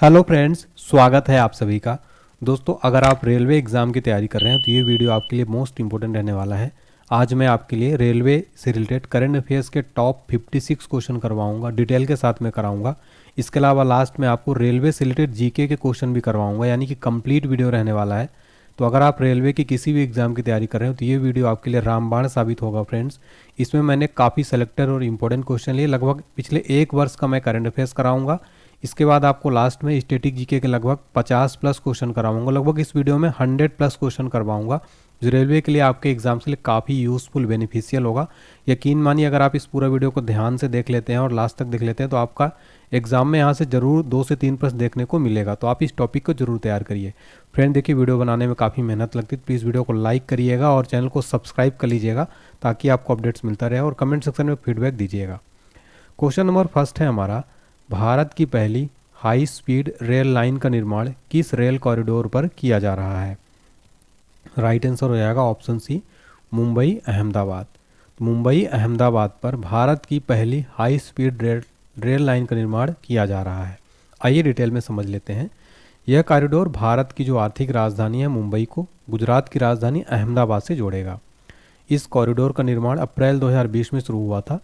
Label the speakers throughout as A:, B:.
A: Hello friends, स्वागत है आप सभी का। दोस्तों, अगर आप रेलवे एग्ज़ाम की तैयारी कर रहे हैं तो ये वीडियो आपके लिए मोस्ट इंपॉर्टेंट रहने वाला है। आज मैं आपके लिए रेलवे से रिलेटेड करंट अफेयर्स के टॉप 56 क्वेश्चन करवाऊंगा, डिटेल के साथ में कराऊंगा। इसके अलावा लास्ट में आपको रेलवे से रिलेटेड जीके के क्वेश्चन भी करवाऊंगा, यानी कि कंप्लीट वीडियो रहने वाला है। तो अगर आप रेलवे की किसी भी एग्ज़ाम की तैयारी कर रहे हो तो ये वीडियो आपके लिए रामबाण साबित होगा फ्रेंड्स। इसमें मैंने काफ़ी सेलेक्टेड और इंपॉर्टेंट क्वेश्चन लिए, लगभग पिछले एक वर्ष का मैं करंट अफेयर्स कराऊंगा। इसके बाद आपको लास्ट में स्टैटिक जीके के लगभग 50 प्लस क्वेश्चन कराऊंगा। लगभग इस वीडियो में 100 प्लस क्वेश्चन करवाऊंगा, जो रेलवे के लिए आपके एग्जाम के लिए काफ़ी यूज़फुल बेनिफिशियल होगा। यकीन मानिए, अगर आप इस पूरा वीडियो को ध्यान से देख लेते हैं और लास्ट तक देख लेते हैं तो आपका एग्जाम में यहाँ से जरूर 2 से 3 प्रश्न देखने को मिलेगा। तो आप इस टॉपिक को जरूर तैयार करिए। फ्रेंड देखिए, वीडियो बनाने में काफ़ी मेहनत लगती है, प्लीज़ वीडियो को लाइक करिएगा और चैनल को सब्सक्राइब कर लीजिएगा ताकि आपको अपडेट्स मिलता रहे, और कमेंट सेक्शन में फीडबैक दीजिएगा। क्वेश्चन नंबर फर्स्ट है हमारा, भारत की पहली हाई स्पीड रेल लाइन का निर्माण किस रेल कॉरिडोर पर किया जा रहा है? राइट आंसर हो जाएगा ऑप्शन सी, मुंबई अहमदाबाद। मुंबई अहमदाबाद पर भारत की पहली हाई स्पीड रेल लाइन का निर्माण किया जा रहा है। आइए डिटेल में समझ लेते हैं। यह कॉरिडोर भारत की जो आर्थिक राजधानी है मुंबई को गुजरात की राजधानी अहमदाबाद से जोड़ेगा। इस कॉरिडोर का निर्माण अप्रैल 2020 में शुरू हुआ था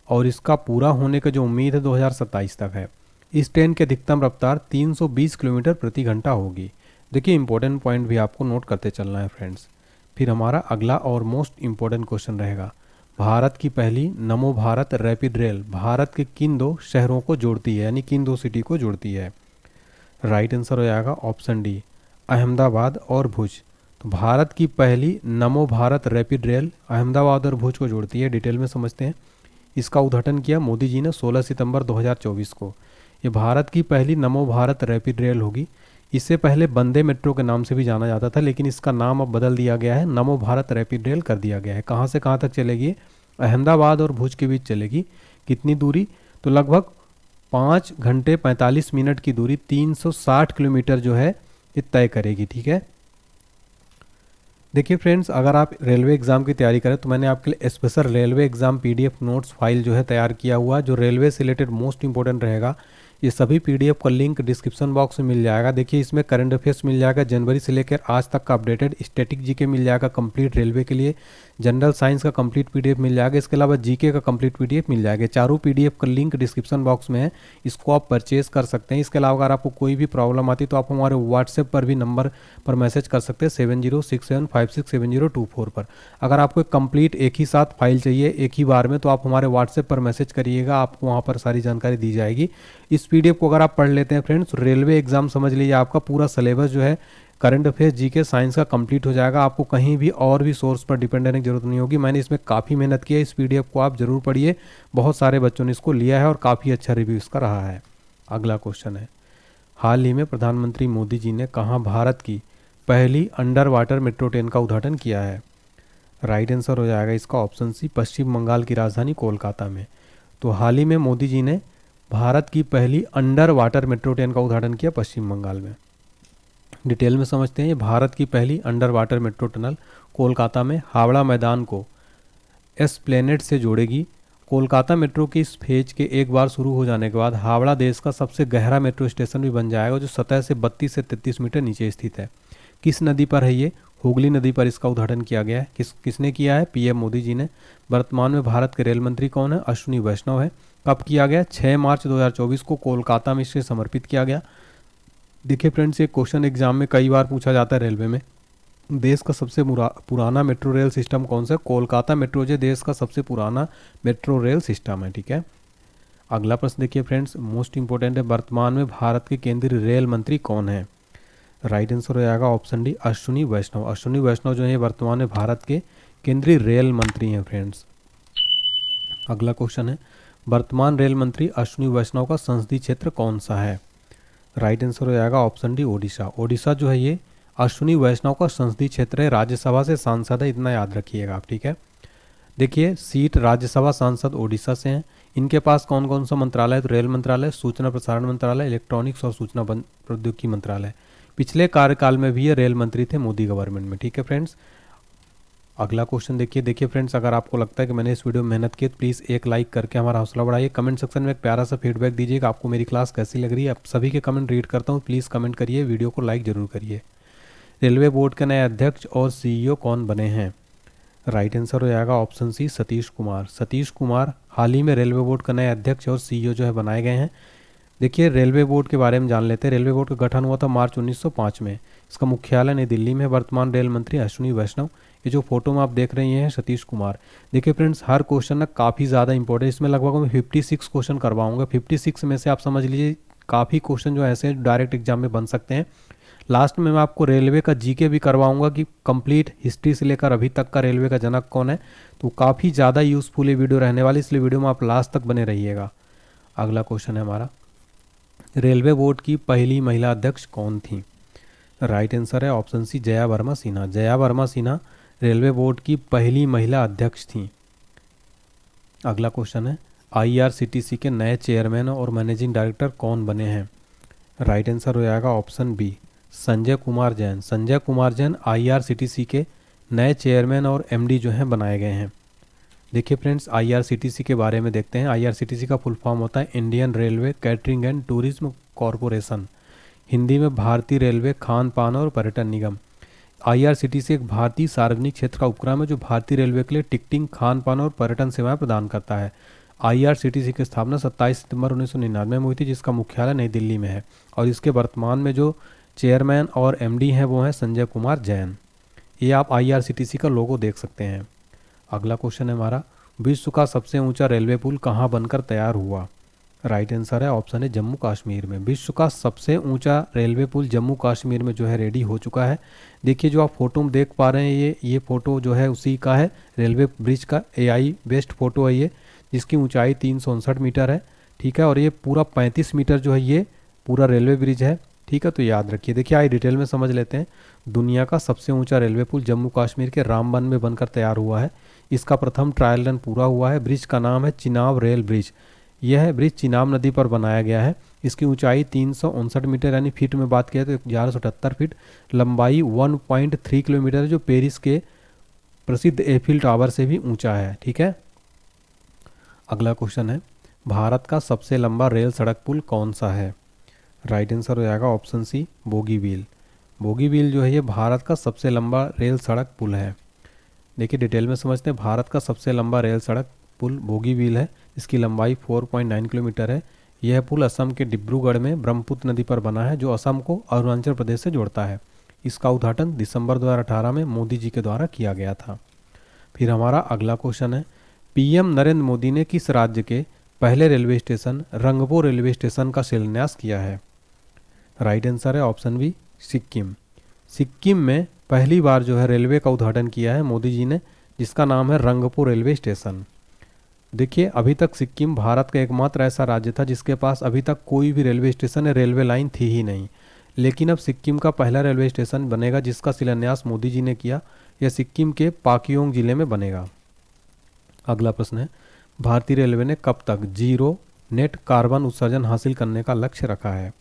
A: और इसका पूरा होने का जो उम्मीद है 2027 तक है। इस ट्रेन की अधिकतम रफ्तार 320 किलोमीटर प्रति घंटा होगी। देखिए, इंपॉर्टेंट पॉइंट भी आपको नोट करते चलना है फ्रेंड्स। फिर हमारा अगला और मोस्ट इंपॉर्टेंट क्वेश्चन रहेगा, भारत की पहली नमो भारत रैपिड रेल भारत के किन दो शहरों को जोड़ती है, यानी किन दो सिटी को जोड़ती है? राइट आंसर हो जाएगा ऑप्शन डी, अहमदाबाद और भुज। तो भारत की पहली नमो भारत रैपिड रेल अहमदाबाद और भुज को जोड़ती है। डिटेल में समझते हैं। इसका उद्घाटन किया मोदी जी ने 16 सितंबर 2024 को। ये भारत की पहली नमो भारत रैपिड रेल होगी। इससे पहले वंदे मेट्रो के नाम से भी जाना जाता था, लेकिन इसका नाम अब बदल दिया गया है, नमो भारत रैपिड रेल कर दिया गया है। कहाँ से कहाँ तक चलेगी? अहमदाबाद और भुज के बीच चलेगी। कितनी दूरी? तो लगभग 5 घंटे 45 मिनट की दूरी 360 किलोमीटर जो है ये तय करेगी। ठीक है। देखिए फ्रेंड्स, अगर आप रेलवे एग्ज़ाम की तैयारी करें तो मैंने आपके लिए special railway exam PDF notes file जो है तैयार किया हुआ, जो रेलवे से रिलेटेड मोस्ट इंपॉर्टेंट रहेगा। ये सभी पीडीएफ का लिंक डिस्क्रिप्शन बॉक्स में मिल जाएगा। देखिए, इसमें करंट अफेयर्स मिल जाएगा जनवरी से लेकर आज तक का अपडेटेड, स्टैटिक जीके मिल जाएगा कंप्लीट रेलवे के लिए, जनरल साइंस का कंप्लीट पीडीएफ मिल जाएगा, इसके अलावा जीके का कंप्लीट पीडीएफ मिल जाएगा। चारों पीडीएफ का लिंक डिस्क्रिप्शन बॉक्स में है, इसको आप परचेज कर सकते हैं। इसके अलावा अगर आपको कोई भी प्रॉब्लम आती तो आप हमारे व्हाट्सएप पर भी नंबर पर मैसेज कर सकते हैं 7067567024 पर। अगर आपको कंप्लीट एक ही साथ फाइल चाहिए एक ही बार में तो आप हमारे व्हाट्सएप पर मैसेज करिएगा, आपको वहाँ पर सारी जानकारी दी जाएगी। इस पीडीएफ को अगर आप पढ़ लेते हैं फ्रेंड्स, रेलवे एग्जाम समझ लीजिए आपका पूरा सिलेबस जो है करंट अफेयर्स जीके साइंस का कंप्लीट हो जाएगा। आपको कहीं भी और भी सोर्स पर डिपेंड रहने की जरूरत नहीं होगी। मैंने इसमें काफ़ी मेहनत की है। इस पीडीएफ को आप जरूर पढ़िए, बहुत सारे बच्चों ने इसको लिया है और काफ़ी अच्छा रिव्यू इसका रहा है। अगला क्वेश्चन है, हाल ही में प्रधानमंत्री मोदी जी ने कहाँ भारत की पहली अंडर वाटर मेट्रो ट्रेन का उद्घाटन किया है? राइट आंसर हो जाएगा इसका ऑप्शन सी, पश्चिम बंगाल की राजधानी कोलकाता में। तो हाल ही में मोदी जी ने भारत की पहली अंडर वाटर मेट्रो ट्रेन का उद्घाटन किया पश्चिम बंगाल में। डिटेल में समझते हैं। ये भारत की पहली under water metro tunnel Kolkata में हावड़ा मैदान को एस्प्लेनेड से जोड़ेगी। कोलकाता मेट्रो की इस फेज के एक बार शुरू हो जाने के बाद हावड़ा देश का सबसे गहरा मेट्रो स्टेशन भी बन जाएगा, जो सतह से 32 से 33 मीटर नीचे स्थित है। किस नदी पर है ये? हुगली नदी पर इसका उद्घाटन किया गया है। किसने किया है? पीएम मोदी जी ने। वर्तमान में भारत के रेल मंत्री कौन है? अश्विनी वैष्णव है। कब किया गया? 6 मार्च 2024 को कोलकाता में इसे समर्पित किया गया। देखिए फ्रेंड्स, ये क्वेश्चन एग्जाम में कई बार पूछा जाता है रेलवे में। देश का सबसे पुराना मेट्रो रेल सिस्टम कौन सा? कोलकाता मेट्रो जो देश का सबसे पुराना मेट्रो रेल सिस्टम है। ठीक है। अगला प्रश्न देखिए फ्रेंड्स, मोस्ट इंपॉर्टेंट है, वर्तमान में भारत के केंद्रीय रेल मंत्री कौन है? राइट आंसर हो जाएगा ऑप्शन डी, अश्विनी वैष्णव। अश्विनी वैष्णव जो है वर्तमान में भारत के केंद्रीय रेल मंत्री हैं फ्रेंड्स। अगला क्वेश्चन है, वर्तमान रेल मंत्री अश्विनी वैष्णव का संसदीय क्षेत्र कौन सा है? राइट आंसर हो जाएगा ऑप्शन डी, ओडिशा। ओडिशा जो है ये अश्विनी वैष्णव का संसदीय क्षेत्र है। राज्यसभा से सांसद है, इतना याद रखिएगा आप। ठीक है। देखिए, सीट राज्यसभा सांसद ओडिशा से हैं। इनके पास कौन कौन सा मंत्रालय है? तो रेल मंत्रालय, सूचना प्रसारण मंत्रालय, इलेक्ट्रॉनिक्स और सूचना प्रौद्योगिकी मंत्रालय। पिछले कार्यकाल में भी ये रेल मंत्री थे मोदी गवर्नमेंट में। ठीक है फ्रेंड्स। अगला क्वेश्चन देखिए फ्रेंड्स, अगर आपको लगता है कि मैंने इस वीडियो में मेहनत की तो प्लीज़ एक लाइक करके हमारा हौसला बढ़ाइए। कमेंट सेक्शन में एक प्यारा सा फीडबैक दीजिए कि आपको मेरी क्लास कैसी लग रही है। आप सभी के कमेंट रीड करता हूँ, प्लीज़ कमेंट करिए, वीडियो को लाइक जरूर करिए। रेलवे बोर्ड के नए अध्यक्ष और सीईओ कौन बने हैं? राइट आंसर हो जाएगा ऑप्शन सी, सतीश कुमार। सतीश कुमार हाल ही में रेलवे बोर्ड के नए अध्यक्ष और सीईओ जो है बनाए गए हैं। देखिए रेलवे बोर्ड के बारे में जान लेते हैं। रेलवे बोर्ड का गठन हुआ था मार्च 1905 में। इसका मुख्यालय नई दिल्ली में। वर्तमान रेल मंत्री अश्विनी वैष्णव। ये जो फोटो में आप देख रहे हैं सतीश कुमार। देखिए फ्रेंड्स, हर क्वेश्चन ना काफ़ी ज़्यादा इंपॉर्टेंट, इसमें लगभग मैं 56 क्वेश्चन करवाऊंगा। 56 में से आप समझ लीजिए काफ़ी क्वेश्चन जो ऐसे डायरेक्ट एग्जाम में बन सकते हैं। लास्ट में मैं आपको रेलवे का जीके भी करवाऊंगा कि कंप्लीट हिस्ट्री से लेकर अभी तक का रेलवे का जनक कौन है। तो काफ़ी ज़्यादा यूजफुल ये वीडियो रहने वाली, इसलिए वीडियो में आप लास्ट तक बने रहिएगा। अगला क्वेश्चन है हमारा, रेलवे बोर्ड की पहली महिला अध्यक्ष कौन थी? राइट आंसर है option C, Jaya Verma Sinha. Jaya Verma Sinha railway board की पहली महिला अध्यक्ष थी। अगला क्वेश्चन है, आईआरसीटीसी के नए चेयरमैन और मैनेजिंग डायरेक्टर कौन बने हैं? राइट आंसर हो जाएगा option B, Sanjay Kumar Jain. Sanjay Kumar Jain IRCTC के नए चेयरमैन और एमडी जो हैं बनाए गए हैं। देखिए फ्रेंड्स, आईआरसीटीसी के बारे में देखते हैं। आईआरसीटीसी का फुल फॉर्म होता है Indian railway catering and tourism corporation, Hindi में भारतीय रेलवे खान पान और पर्यटन निगम। आईआरसीटीसी एक भारतीय सार्वजनिक क्षेत्र का उपक्रम है जो भारतीय रेलवे के लिए टिकटिंग, खान पान और पर्यटन सेवाएं प्रदान करता है। आईआरसीटीसी की स्थापना 27 सितंबर 1999 में हुई थी, जिसका मुख्यालय नई दिल्ली में है। और इसके वर्तमान में जो चेयरमैन और एमडी हैं वो हैं संजय कुमार जैन। ये आप आईआरसीटीसी का लोगो देख सकते हैं। अगला क्वेश्चन है हमारा, विश्व का सबसे ऊंचा रेलवे पुल कहाँ बनकर तैयार हुआ? राइट आंसर है ऑप्शन है जम्मू कश्मीर में। विश्व का सबसे ऊंचा रेलवे पुल जम्मू कश्मीर में जो है रेडी हो चुका है। देखिए जो आप फोटो में देख पा रहे हैं ये फोटो जो है उसी का है, रेलवे ब्रिज का एआई बेस्ड फोटो है ये, जिसकी ऊंचाई 359 मीटर है। ठीक है, और ये पूरा 35 मीटर जो है ये पूरा रेलवे ब्रिज है। ठीक है, तो याद रखिए। देखिए आइए डिटेल में समझ लेते हैं। दुनिया का सबसे ऊंचा रेलवे पुल जम्मू कश्मीर के रामबन में बनकर तैयार हुआ है। इसका प्रथम ट्रायल रन पूरा हुआ है। ब्रिज का नाम है चिनाब रेल ब्रिज। यह ब्रिज चिनाब नदी पर बनाया गया है। इसकी ऊंचाई 359 मीटर यानी फीट में बात किया तो 1178 फीट, लंबाई 1.3 किलोमीटर है, जो पेरिस के प्रसिद्ध एफिल टावर से भी ऊंचा है। ठीक है, अगला क्वेश्चन है, भारत का सबसे लंबा रेल सड़क पुल कौन सा है? राइट आंसर हो जाएगा ऑप्शन सी, बोगीबील। बोगीबील जो है ये भारत का सबसे लंबा रेल सड़क पुल है। देखिए डिटेल में समझते हैं। भारत का सबसे लंबा रेल सड़क पुल बोगीबील है। इसकी लंबाई 4.9 किलोमीटर है। यह पुल असम के डिब्रूगढ़ में ब्रह्मपुत्र नदी पर बना है, जो असम को अरुणाचल प्रदेश से जोड़ता है। इसका उद्घाटन दिसंबर 2018 में मोदी जी के द्वारा किया गया था। फिर हमारा अगला क्वेश्चन है, पीएम नरेंद्र मोदी ने किस राज्य के पहले railway station Rangpo railway station का शिलान्यास किया है? राइट आंसर है ऑप्शन बी, सिक्किम। सिक्किम में पहली बार जो है रेलवे का उद्घाटन किया है मोदी जी ने, जिसका नाम है रंगपो रेलवे स्टेशन। देखिए अभी तक सिक्किम भारत का एकमात्र ऐसा राज्य था जिसके पास अभी तक कोई भी रेलवे स्टेशन या रेलवे लाइन थी ही नहीं, लेकिन अब सिक्किम का पहला रेलवे स्टेशन बनेगा जिसका शिलान्यास मोदी जी ने किया। यह सिक्किम के पाक्योंग जिले में बनेगा। अगला प्रश्न है, भारतीय रेलवे ने कब तक जीरो नेट कार्बन उत्सर्जन हासिल करने का लक्ष्य रखा है?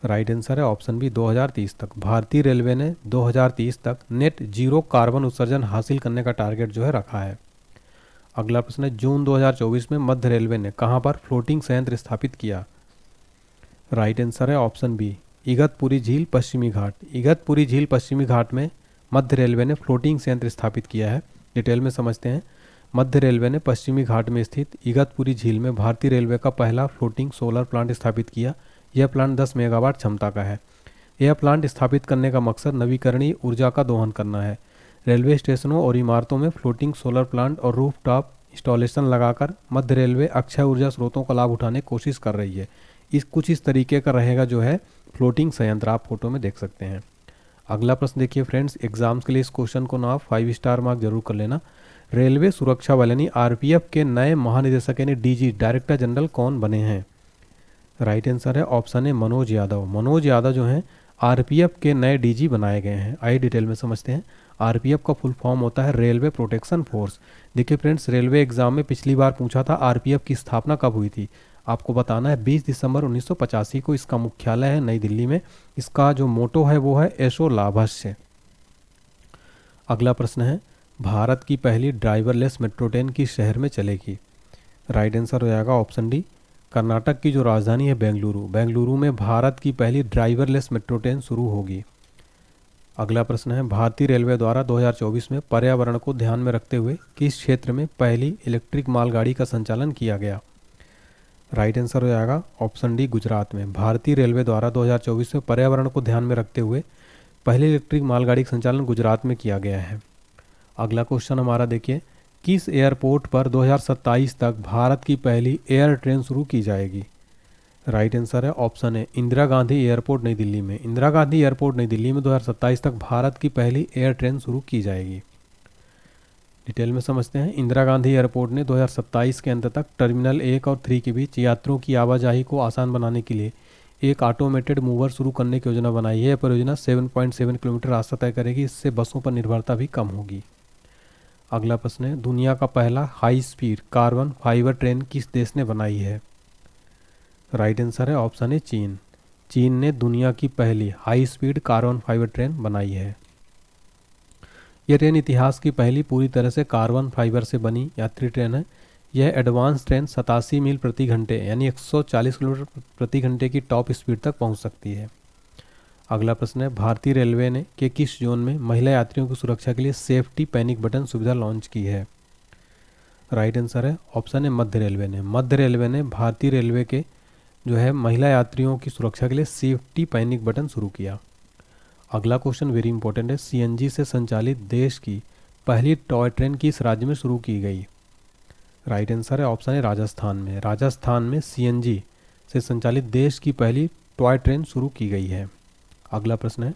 A: राइट आंसर है ऑप्शन बी, 2030 तक। भारतीय रेलवे ने 2030 तक नेट जीरो कार्बन उत्सर्जन हासिल करने का टारगेट जो है रखा है। अगला प्रश्न है, जून 2024 में मध्य रेलवे ने कहां पर फ्लोटिंग संयंत्र स्थापित किया? राइट आंसर है ऑप्शन बी, इगतपुरी झील पश्चिमी घाट। इगतपुरी झील पश्चिमी घाट में मध्य रेलवे ने फ्लोटिंग संयंत्र स्थापित किया है। डिटेल में समझते हैं। मध्य रेलवे ने पश्चिमी घाट में स्थित इगतपुरी झील में भारतीय रेलवे का पहला फ्लोटिंग सोलर प्लांट स्थापित किया। यह प्लांट 10 मेगावाट क्षमता का है। यह प्लांट स्थापित करने का मकसद नवीकरणीय ऊर्जा का दोहन करना है। रेलवे स्टेशनों और इमारतों में फ्लोटिंग सोलर प्लांट और रूफटॉप इंस्टॉलेशन लगाकर मध्य रेलवे अक्षय ऊर्जा स्रोतों का लाभ उठाने की कोशिश कर रही है। इस तरीके का रहेगा जो है फ्लोटिंग संयंत्र, आप फोटो में देख सकते हैं। अगला प्रश्न देखिए फ्रेंड्स, एग्जाम्स के लिए इस क्वेश्चन को ना 5 स्टार मार्क जरूर कर लेना। रेलवे सुरक्षा बल यानी आरपीएफ के नए महानिदेशक यानी डीजी डायरेक्टर जनरल कौन बने हैं? राइट आंसर है ऑप्शन है मनोज यादव। मनोज यादव जो हैं आरपीएफ के नए डीजी बनाए गए हैं। आइए डिटेल में समझते हैं। आरपीएफ का फुल फॉर्म होता है रेलवे प्रोटेक्शन फोर्स। देखिए फ्रेंड्स, रेलवे एग्जाम में पिछली बार पूछा था आरपीएफ की स्थापना कब हुई थी। आपको बताना है 20 दिसंबर 1985 को। इसका मुख्यालय है नई दिल्ली में। इसका जो मोटो है वो है एसो लाभस्य। अगला प्रश्न है, भारत की पहली ड्राइवरलेस मेट्रो ट्रेन किस शहर में चलेगी? राइट आंसर हो जाएगा ऑप्शन डी, कर्नाटक की जो राजधानी है बेंगलुरु, बेंगलुरु में भारत की पहली ड्राइवरलेस मेट्रो ट्रेन शुरू होगी। अगला प्रश्न है, भारतीय रेलवे द्वारा 2024 में पर्यावरण को ध्यान में रखते हुए किस क्षेत्र में पहली इलेक्ट्रिक मालगाड़ी का संचालन किया गया? राइट आंसर हो जाएगा ऑप्शन डी, गुजरात में। भारतीय रेलवे द्वारा 2024 में पर्यावरण को ध्यान में रखते हुए पहली इलेक्ट्रिक मालगाड़ी का संचालन गुजरात में किया गया है। अगला क्वेश्चन हमारा देखिए, किस एयरपोर्ट पर 2027 तक भारत की पहली एयर ट्रेन शुरू की जाएगी? राइट आंसर है ऑप्शन है इंदिरा गांधी एयरपोर्ट नई दिल्ली में। इंदिरा गांधी एयरपोर्ट नई दिल्ली में 2027 तक भारत की पहली एयर ट्रेन शुरू की जाएगी। डिटेल में समझते हैं। इंदिरा गांधी एयरपोर्ट ने 2027 के अंत तक टर्मिनल 1 और 3 के बीच यात्रियों की आवाजाही को आसान बनाने के लिए एक ऑटोमेटेड मूवर शुरू करने की योजना बनाई है। यह परियोजना 7.7 किलोमीटर रास्ता तय करेगी, इससे बसों पर निर्भरता भी कम होगी। अगला प्रश्न है, दुनिया का पहला high speed carbon fibre train किस देश ने बनाई है? राइट आंसर है ऑप्शन है चीन। चीन ने दुनिया की पहली high speed carbon fibre train बनाई है। यह ट्रेन इतिहास की पहली पूरी तरह से कार्बन फाइबर से बनी यात्री ट्रेन है। यह एडवांस ट्रेन 87 मील प्रति घंटे यानी 140 किलोमीटर प्रति घंटे की टॉप स्पीड तक पहुंच सकती है। अगला प्रश्न है, भारतीय रेलवे ने के किस जोन में महिला यात्रियों की सुरक्षा के लिए सेफ्टी पैनिक बटन सुविधा लॉन्च की है? राइट आंसर है ऑप्शन है मध्य रेलवे ने। मध्य रेलवे ने भारतीय रेलवे के जो है महिला यात्रियों की सुरक्षा के लिए सेफ्टी पैनिक बटन शुरू किया। अगला क्वेश्चन वेरी इंपॉर्टेंट है, सीएनजी से संचालित देश की पहली टॉय ट्रेन किस राज्य में शुरू की गई? राइट आंसर है ऑप्शन है राजस्थान में। राजस्थान में सीएनजी से संचालित देश की पहली टॉय ट्रेन शुरू की गई है। अगला प्रश्न है,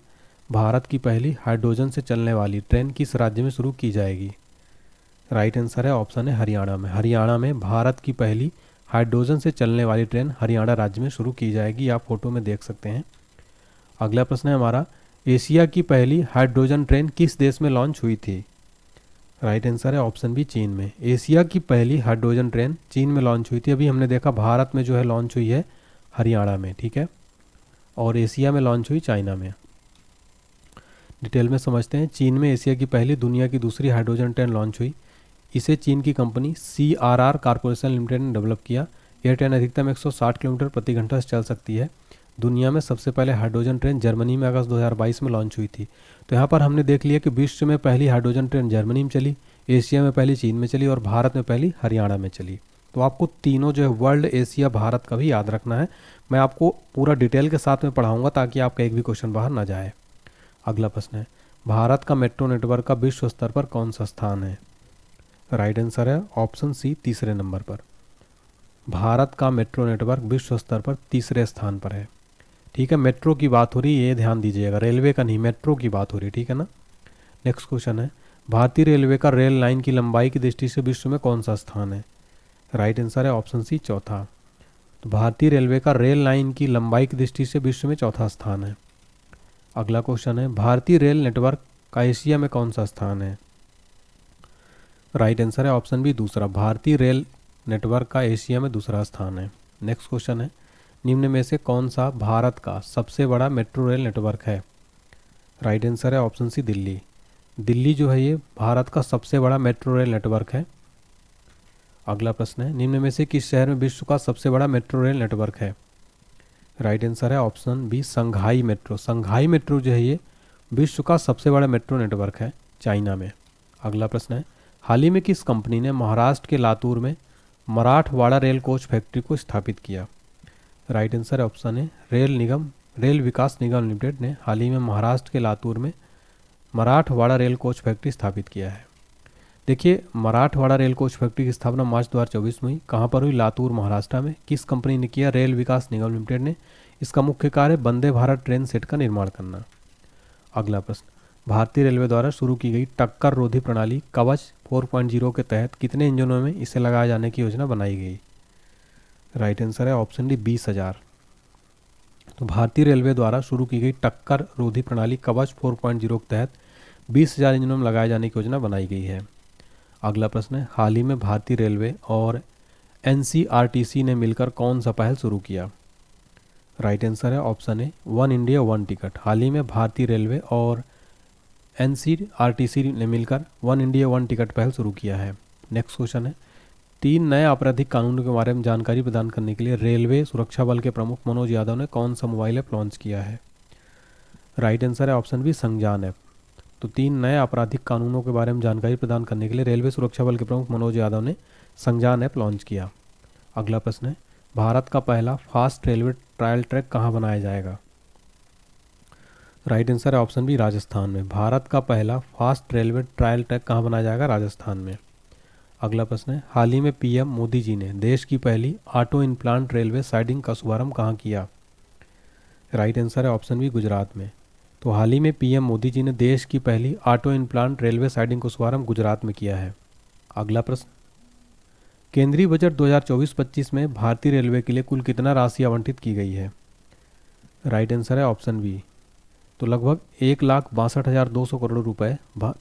A: भारत की पहली हाइड्रोजन से चलने वाली ट्रेन किस राज्य में शुरू की जाएगी? राइट आंसर है ऑप्शन है हरियाणा में। हरियाणा में भारत की पहली हाइड्रोजन से चलने वाली ट्रेन हरियाणा राज्य में शुरू की जाएगी, आप फोटो में देख सकते हैं। अगला प्रश्न है हमारा, एशिया की पहली हाइड्रोजन ट्रेन किस देश में लॉन्च हुई थी? राइट आंसर है ऑप्शन बी चीन में। एशिया की पहली हाइड्रोजन ट्रेन चीन में लॉन्च हुई थी। अभी हमने देखा भारत में जो है लॉन्च हुई है हरियाणा में, ठीक है, और एशिया में लॉन्च हुई चाइना में। डिटेल में समझते हैं। चीन में एशिया की पहली दुनिया की दूसरी हाइड्रोजन ट्रेन लॉन्च हुई। इसे चीन की कंपनी CRR कॉर्पोरेशन लिमिटेड ने डेवलप किया। यह ट्रेन अधिकतम 160 किलोमीटर प्रति घंटा से चल सकती है। दुनिया में सबसे पहले हाइड्रोजन ट्रेन जर्मनी में अगस्त 2022 में लॉन्च हुई थी। तो यहाँ पर हमने देख लिया कि विश्व में पहली हाइड्रोजन ट्रेन जर्मनी में चली, एशिया में पहली चीन में चली और भारत में पहली हरियाणा में चली। तो आपको तीनों जो है वर्ल्ड, एशिया, भारत का भी याद रखना है। मैं आपको पूरा डिटेल के साथ में पढ़ाऊंगा ताकि आपका एक भी क्वेश्चन बाहर ना जाए। अगला प्रश्न है, भारत का मेट्रो नेटवर्क का विश्व स्तर पर कौन सा स्थान है? राइट आंसर है ऑप्शन सी, तीसरे नंबर पर। भारत का मेट्रो नेटवर्क विश्व स्तर पर तीसरे स्थान पर है। ठीक है, मेट्रो की बात हो रही है, ये ध्यान दीजिएगा, रेलवे का नहीं, मेट्रो की बात हो रही है, ठीक है ना। नेक्स्ट क्वेश्चन है, भारतीय रेलवे का रेल लाइन की लंबाई की दृष्टि से विश्व में कौन सा स्थान है? राइट आंसर है ऑप्शन सी, चौथा। तो भारतीय रेलवे का रेल लाइन की लंबाई की दृष्टि से विश्व में चौथा स्थान है। अगला क्वेश्चन है, भारतीय रेल नेटवर्क का एशिया में कौन सा स्थान है? राइट आंसर है ऑप्शन बी, दूसरा। भारतीय रेल नेटवर्क का एशिया में दूसरा स्थान है। नेक्स्ट क्वेश्चन है, निम्न में से कौन सा भारत का सबसे बड़ा मेट्रो रेल नेटवर्क है? राइट आंसर है ऑप्शन सी, दिल्ली। दिल्ली जो है ये भारत का सबसे बड़ा मेट्रो रेल नेटवर्क है। अगला प्रश्न है, निम्न में से किस शहर में विश्व का सबसे बड़ा मेट्रो रेल नेटवर्क है? राइट आंसर है ऑप्शन बी, संघाई मेट्रो। संघाई मेट्रो जो है ये विश्व का सबसे बड़ा मेट्रो नेटवर्क है, चाइना में। अगला प्रश्न है, हाल ही में किस कंपनी ने महाराष्ट्र के लातूर में मराठवाड़ा रेल कोच फैक्ट्री को स्थापित किया? राइट आंसर है ऑप्शन है रेल विकास निगम लिमिटेड ने हाल ही में महाराष्ट्र के लातूर में मराठवाड़ा रेल कोच फैक्ट्री स्थापित किया है। देखिए, मराठवाड़ा रेल कोच फैक्ट्री की स्थापना मार्च 2024 में हुई। कहाँ पर हुई? लातूर, महाराष्ट्र में। किस कंपनी ने किया? रेल विकास निगम लिमिटेड ने। इसका मुख्य कार्य वंदे भारत ट्रेन सेट का निर्माण करना। अगला प्रश्न, भारतीय रेलवे द्वारा शुरू की गई टक्कर रोधी प्रणाली कवच 4.0 के तहत कितने इंजनों में इसे लगाए जाने की योजना बनाई गई? राइट आंसर है ऑप्शन डी, 20,000। तो भारतीय रेलवे द्वारा शुरू की गई टक्कर रोधी प्रणाली कवच 4.0 के तहत 20,000 इंजनों में लगाए जाने की योजना बनाई गई है। अगला प्रश्न है, हाल ही में भारतीय रेलवे और NCRTC ने मिलकर कौन सा पहल शुरू किया? राइट आंसर है option A, one India one ticket. हाल ही में भारतीय रेलवे और NCRTC ने मिलकर वन इंडिया वन टिकट पहल शुरू किया है। नेक्स्ट क्वेश्चन है, 3 नए आपराधिक कानूनों के बारे में जानकारी प्रदान करने के लिए रेलवे सुरक्षा बल के प्रमुख मनोज यादव ने कौन सा मोबाइल ऐप लॉन्च किया है? राइट आंसर है ऑप्शन बी, संज्ञान ऐप। तो 3 नए आपराधिक कानूनों के बारे में जानकारी प्रदान करने के लिए रेलवे सुरक्षा बल के प्रमुख मनोज यादव ने संज्ञान ऐप लॉन्च किया। अगला प्रश्न है, भारत का पहला फास्ट रेलवे ट्रायल ट्रैक कहाँ बनाया जाएगा? राइट आंसर है ऑप्शन बी, राजस्थान में। भारत का पहला फास्ट रेलवे ट्रायल ट्रैक कहाँ बनाया जाएगा? राजस्थान में। अगला प्रश्न है, हाल ही में पीएम मोदी जी ने देश की पहली ऑटो इम्प्लांट रेलवे साइडिंग का शुभारंभ कहाँ किया? राइट आंसर है ऑप्शन बी, गुजरात में। तो हाल ही में पीएम मोदी जी ने देश की पहली ऑटो इम्प्लांट रेलवे साइडिंग का शुभारंभ गुजरात में किया है। अगला प्रश्न, केंद्रीय बजट 2024-25 में भारतीय रेलवे के लिए कुल कितना राशि आवंटित की गई है? राइट आंसर है ऑप्शन बी, तो लगभग 1,62,200 करोड़ रुपए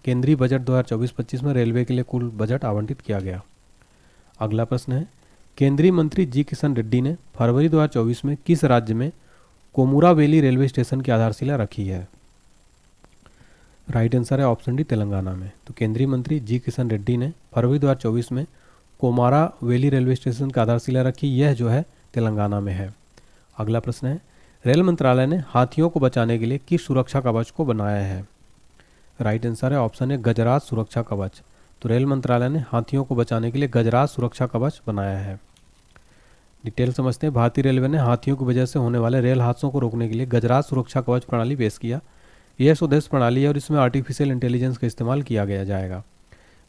A: केंद्रीय बजट 2024-25 में रेलवे के लिए कुल बजट आवंटित किया गया। अगला प्रश्न है, केंद्रीय मंत्री जी किशन रेड्डी ने फरवरी 2024 में किस राज्य में कोमुरावेली रेलवे स्टेशन की आधारशिला रखी है? राइट आंसर है ऑप्शन डी, तेलंगाना में। तो केंद्रीय मंत्री जी किशन रेड्डी ने फरवरी 2024 में कोमारावेली रेलवे स्टेशन की आधारशिला रखी, यह जो है तेलंगाना में है। अगला प्रश्न है, रेल मंत्रालय ने हाथियों को बचाने के लिए किस सुरक्षा कवच को बनाया है? राइट आंसर है ऑप्शन है, गजराज सुरक्षा कवच। तो रेल मंत्रालय ने हाथियों को बचाने के लिए गजराज सुरक्षा कवच बनाया है। डिटेल समझते हैं, भारतीय रेलवे ने हाथियों की वजह से होने वाले रेल हादसों को रोकने के लिए गजराज सुरक्षा कवच प्रणाली पेश किया। यह स्वदेश प्रणाली है और इसमें आर्टिफिशियल इंटेलिजेंस का इस्तेमाल किया गया जाएगा।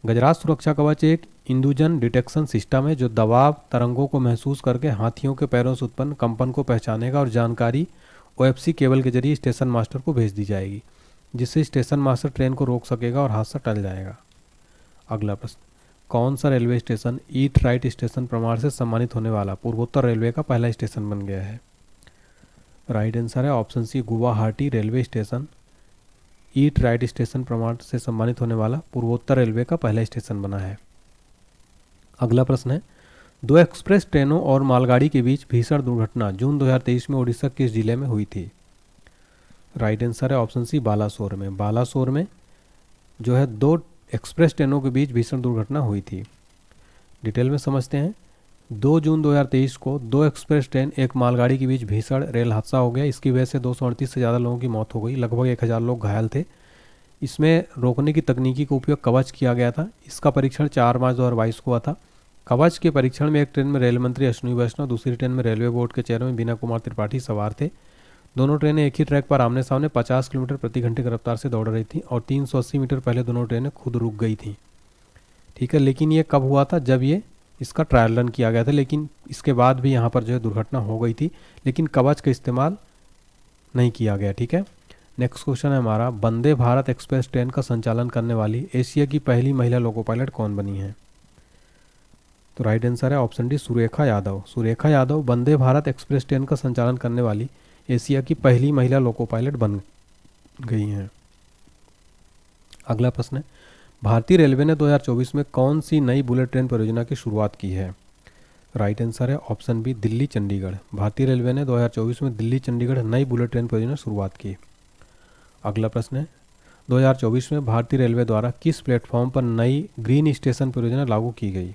A: गजराज सुरक्षा कवच एक इंड्यूजन डिटेक्शन सिस्टम है जो दबाव तरंगों को महसूस करके हाथियों के पैरों से उत्पन्न कंपन को पहचानेगा और जानकारी OFC केबल के जरिए स्टेशन मास्टर को भेज दी जाएगी, जिससे स्टेशन मास्टर ट्रेन को रोक सकेगा और हादसा टल जाएगा। अगला प्रश्न, कौन सा railway station eat right station प्रमाण से सम्मानित होने वाला पूर्वोत्तर रेलवे का पहला स्टेशन बन गया है? राइट आंसर है option C, Guwahati railway station eat right station प्रमाण से सम्मानित होने वाला पूर्वोत्तर रेलवे का पहला स्टेशन बना है। अगला प्रश्न है, 2 एक्सप्रेस ट्रेनों और मालगाड़ी के बीच भीषण दुर्घटना जून 2023 में उड़ीसा किस जिले में हुई थी? राइट आंसर है ऑप्शन सी, बालासोर में। बालासोर में जो है 2 एक्सप्रेस ट्रेनों के बीच भीषण दुर्घटना हुई थी। डिटेल में समझते हैं, 2 जून 2023 को 2 एक्सप्रेस ट्रेन एक मालगाड़ी के बीच भीषण रेल हादसा हो गया। इसकी वजह से 238 से ज़्यादा लोगों की मौत हो गई, लगभग 1000 लोग घायल थे। इसमें रोकने की तकनीकी का उपयोग कवच किया गया था। इसका परीक्षण 4 मार्च 2022 को हुआ था। कवच के परीक्षण में एक ट्रेन में रेल मंत्री अश्विनी वैष्णव, दूसरी ट्रेन में रेलवे बोर्ड के चेयरमैन बीना कुमार त्रिपाठी सवार थे। दोनों ट्रेनें एक ही ट्रैक पर आमने सामने 50 किलोमीटर प्रति घंटे की रफ्तार से दौड़ रही थी और 380 मीटर पहले दोनों ट्रेनें खुद रुक गई थी। ठीक है, लेकिन ये कब हुआ था? जब ये इसका ट्रायल रन किया गया था, लेकिन इसके बाद भी यहाँ पर जो है दुर्घटना हो गई थी, लेकिन कवच का इस्तेमाल नहीं किया गया। ठीक है, नेक्स्ट क्वेश्चन है हमारा, वंदे भारत एक्सप्रेस ट्रेन का संचालन करने वाली एशिया की पहली महिला लोको पायलट कौन बनी है? तो राइट आंसर है option D, Surekha Yadav. Surekha Yadav Vande Bharat express train का संचालन करने वाली एशिया की पहली महिला लोको पायलट बन गई हैं। अगला प्रश्न है, भारतीय रेलवे ने 2024 में कौन सी नई बुलेट ट्रेन परियोजना की शुरुआत की है? राइट आंसर है ऑप्शन बी, दिल्ली चंडीगढ़। भारतीय रेलवे ने 2024 में दिल्ली चंडीगढ़ नई बुलेट ट्रेन परियोजना शुरुआत की। अगला प्रश्न है, 2024 में भारतीय रेलवे द्वारा किस प्लेटफॉर्म पर नई ग्रीन स्टेशन परियोजना लागू की गई?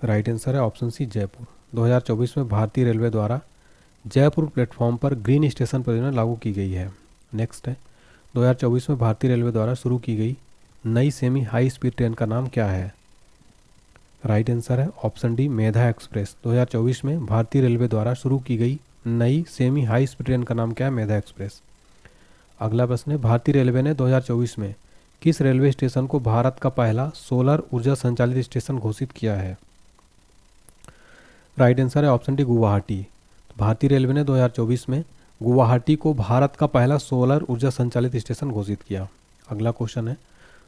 A: राइट आंसर है ऑप्शन सी, जयपुर। 2024 में भारतीय रेलवे द्वारा जयपुर प्लेटफॉर्म पर ग्रीन स्टेशन परियोजना लागू की गई है। नेक्स्ट है, 2024 में भारतीय रेलवे द्वारा शुरू की गई नई सेमी हाई स्पीड ट्रेन का नाम क्या है? राइट आंसर है ऑप्शन डी, मेधा एक्सप्रेस। 2024 में भारतीय रेलवे द्वारा शुरू की गई नई सेमी हाई स्पीड ट्रेन का नाम क्या है? मेधा एक्सप्रेस। अगला प्रश्न है, भारतीय रेलवे ने 2024 में किस रेलवे स्टेशन को भारत का पहला सोलर ऊर्जा संचालित स्टेशन घोषित किया है? राइट आंसर है ऑप्शन डी, गुवाहाटी। भारतीय रेलवे ने 2024 में गुवाहाटी को भारत का पहला सोलर ऊर्जा संचालित स्टेशन घोषित किया। अगला क्वेश्चन है,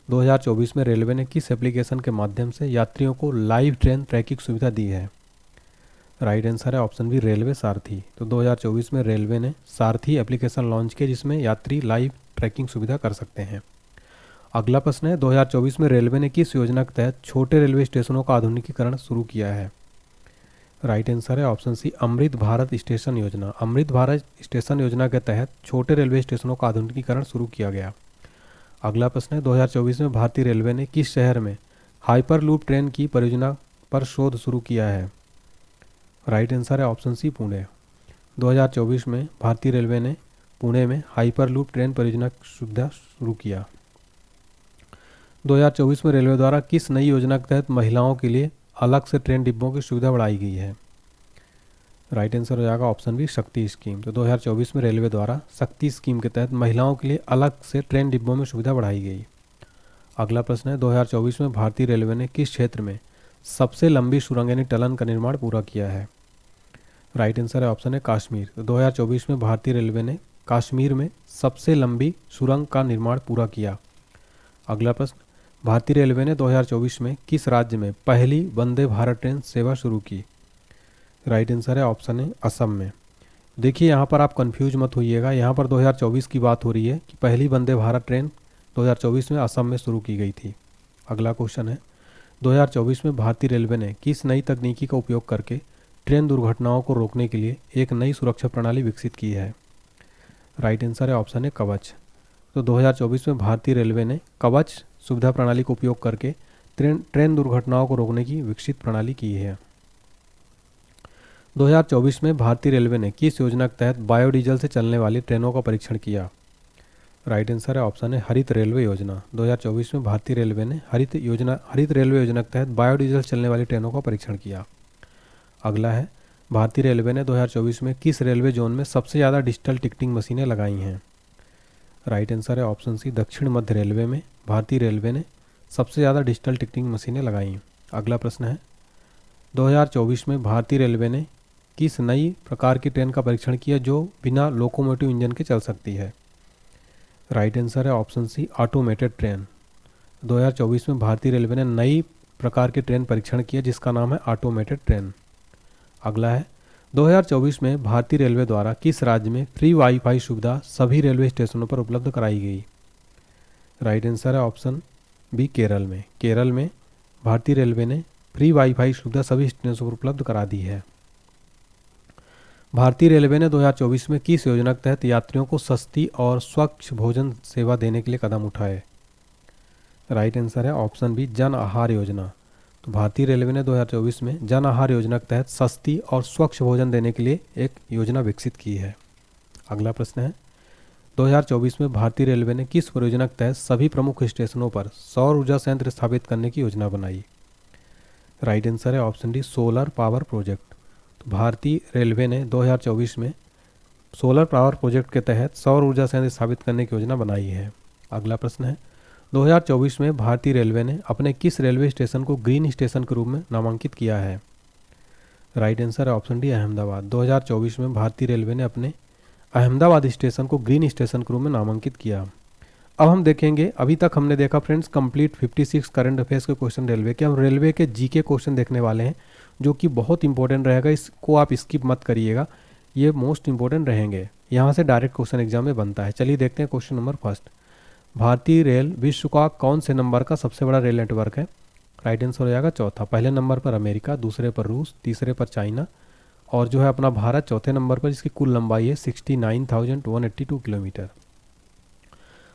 A: 2024 में रेलवे ने किस एप्लीकेशन के माध्यम से यात्रियों को लाइव ट्रेन ट्रैकिंग सुविधा दी है? राइट आंसर है ऑप्शन बी, रेलवे सारथी। तो 2024 में रेलवे ने सारथी एप्लीकेशन लॉन्च किया जिसमें यात्री लाइव ट्रैकिंग सुविधा कर सकते हैं। अगला प्रश्न है, 2024 में रेलवे ने किस योजना के तहत छोटे रेलवे स्टेशनों का आधुनिकीकरण शुरू किया है? राइट आंसर है ऑप्शन सी, अमृत भारत स्टेशन योजना। अमृत भारत स्टेशन योजना के तहत छोटे रेलवे स्टेशनों का आधुनिकीकरण शुरू किया गया। अगला प्रश्न है 2024 में भारतीय रेलवे ने किस शहर में हाइपरलूप ट्रेन की परियोजना पर शोध शुरू किया है? राइट आंसर है ऑप्शन सी, पुणे। 2024 में भारतीय रेलवे ने पुणे में हाइपरलूप ट्रेन परियोजना की सुविधा शुरू किया। 2024 में रेलवे द्वारा किस नई योजना के तहत महिलाओं के लिए अलग से ट्रेन डिब्बों की सुविधा बढ़ाई गई है? राइट आंसर हो जाएगा ऑप्शन बी, शक्ति स्कीम। तो 2024 में रेलवे द्वारा शक्ति स्कीम के तहत महिलाओं के लिए अलग से ट्रेन डिब्बों में सुविधा बढ़ाई गई। अगला प्रश्न है 2024 में भारतीय रेलवे ने किस क्षेत्र में सबसे लंबी सुरंग यानी टनल का निर्माण पूरा किया है? राइट आंसर है ऑप्शन है कश्मीर। तो 2024 में भारतीय रेलवे ने कश्मीर में सबसे लंबी सुरंग का निर्माण पूरा किया। अगला प्रश्न, भारतीय रेलवे ने 2024 में किस राज्य में पहली वंदे भारत ट्रेन सेवा शुरू की? राइट आंसर है ऑप्शन है असम में। देखिए यहाँ पर आप कंफ्यूज मत होइएगा, यहाँ पर 2024 की बात हो रही है कि पहली वंदे भारत ट्रेन 2024 में असम में शुरू की गई थी। अगला क्वेश्चन है 2024 में भारतीय रेलवे ने किस नई तकनीकी का उपयोग करके ट्रेन दुर्घटनाओं को रोकने के लिए एक नई सुरक्षा प्रणाली विकसित की है? राइट आंसर है ऑप्शन है कवच। तो 2024 में भारतीय रेलवे ने कवच सुविधा प्रणाली का उपयोग करके ट्रेन दुर्घटनाओं को रोकने की विकसित प्रणाली की है। 2024 में भारतीय रेलवे ने किस योजना के तहत बायोडीजल से चलने वाली ट्रेनों का परीक्षण किया? राइट आंसर है ऑप्शन है हरित रेलवे योजना। 2024 में भारतीय रेलवे ने हरित रेलवे योजना के तहत बायोडीजल चलने वाली ट्रेनों का परीक्षण किया। अगला है भारतीय रेलवे ने 2024 में किस रेलवे जोन में सबसे ज़्यादा डिजिटल टिकटिंग मशीनें लगाई हैं? राइट आंसर है ऑप्शन सी, दक्षिण मध्य रेलवे में भारतीय रेलवे ने सबसे ज़्यादा डिजिटल टिकटिंग मशीनें लगाई। अगला प्रश्न है 2024 में भारतीय रेलवे ने किस नई प्रकार की ट्रेन का परीक्षण किया जो बिना लोकोमोटिव इंजन के चल सकती है? राइट आंसर है ऑप्शन सी, ऑटोमेटेड ट्रेन। 2024 में भारतीय रेलवे ने नई प्रकार की ट्रेन परीक्षण किया जिसका नाम है ऑटोमेटेड ट्रेन। अगला है 2024 में भारतीय रेलवे द्वारा किस राज्य में फ्री वाईफाई सुविधा सभी रेलवे स्टेशनों पर उपलब्ध कराई गई? राइट आंसर है ऑप्शन बी, केरल में। केरल में भारतीय रेलवे ने फ्री वाईफाई सुविधा सभी स्टेशनों पर उपलब्ध करा दी है। भारतीय रेलवे ने 2024 में किस योजना के तहत यात्रियों को सस्ती और स्वच्छ भोजन सेवा देने के लिए कदम उठाए? राइट आंसर है ऑप्शन बी, जन आहार योजना। तो भारतीय रेलवे ने 2024 में जन आहार योजना के तहत सस्ती और स्वच्छ भोजन देने के लिए एक योजना विकसित की है। अगला प्रश्न है 2024 में भारतीय रेलवे ने किस परियोजना के तहत सभी प्रमुख स्टेशनों पर सौर ऊर्जा संयंत्र स्थापित करने की योजना बनाई? राइट आंसर है option D, solar power project. तो भारतीय रेलवे ने 2024 में सोलर पावर प्रोजेक्ट के तहत सौर ऊर्जा संयंत्र स्थापित करने की योजना बनाई है। अगला प्रश्न है 2024 में भारतीय रेलवे ने अपने किस रेलवे स्टेशन को ग्रीन स्टेशन के रूप में नामांकित किया है? राइट आंसर है ऑप्शन डी, अहमदाबाद। 2024 में भारतीय रेलवे ने अपने अहमदाबाद स्टेशन को ग्रीन स्टेशन के रूप में नामांकित किया। अब हम देखेंगे, अभी तक हमने देखा फ्रेंड्स कंप्लीट 56 करंट अफेयर्स के क्वेश्चन रेलवे के। हम रेलवे के जीके क्वेश्चन देखने वाले हैं जो कि बहुत इंपॉर्टेंट रहेगा, इसको आप स्किप मत करिएगा, ये मोस्ट इंपॉर्टेंट रहेंगे। यहाँ से डायरेक्ट क्वेश्चन एग्जाम में बनता है। चलिए देखते हैं क्वेश्चन नंबर फर्स्ट। भारतीय रेल विश्व का कौन से नंबर का सबसे बड़ा रेल नेटवर्क है? राइट आंसर हो जाएगा चौथा। पहले नंबर पर अमेरिका, दूसरे पर रूस, तीसरे पर चाइना और जो है अपना भारत चौथे नंबर पर, जिसकी कुल लंबाई है 69,182 किलोमीटर।